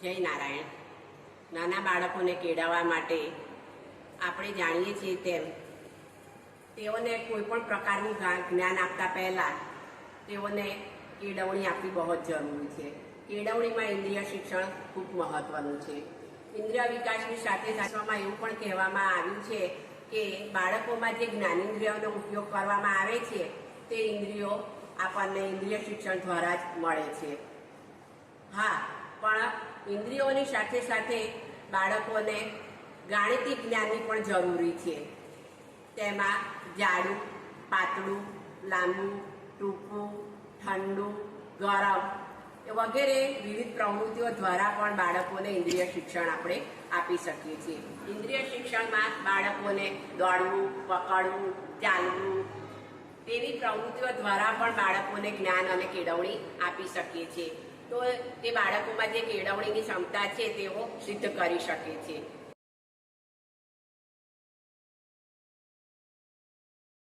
જય નારાયણ. નાના બાળકોને કેળવવા માટે આપણે જાણીએ છીએ તેમ તેઓને કોઈ પણ પ્રકારનું જ્ઞાન આપતા પહેલાં તેઓને કેળવણી આપવી બહુ જ જરૂરી છે. કેળવણીમાં ઇન્દ્રિય શિક્ષણ ખૂબ મહત્વનું છે. ઇન્દ્રિય વિકાસની સાથે સાથેમાં એવું પણ કહેવામાં આવ્યું છે કે બાળકોમાં જે જ્ઞાનેન્દ્રિયોનો ઉપયોગ કરવામાં આવે છે તે ઇન્દ્રિયો આપણને ઇન્દ્રિય શિક્ષણ દ્વારા જ મળે છે. હા, પણ ઇન્દ્રિયોની સાથે સાથે બાળકોને ગાણિતિક જ્ઞાનની પણ જરૂરી છે. તેમાં જાડું, પાતળું, લાંબુ, ટૂંકું, ઠંડુ, ગરમ વગેરે વિવિધ પ્રવૃત્તિઓ દ્વારા પણ બાળકોને ઇન્દ્રિય શિક્ષણ આપણે આપી શકીએ છીએ. ઇન્દ્રિય શિક્ષણમાં બાળકોને દોડવું, પકડવું, ચાલવું તેવી પ્રવૃત્તિઓ દ્વારા પણ બાળકોને જ્ઞાન અને કેળવણી આપી શકીએ છીએ. તો તે બાળકોમાં જે કેળવણીની ક્ષમતા છે તેઓ સિદ્ધ કરી શકે છે.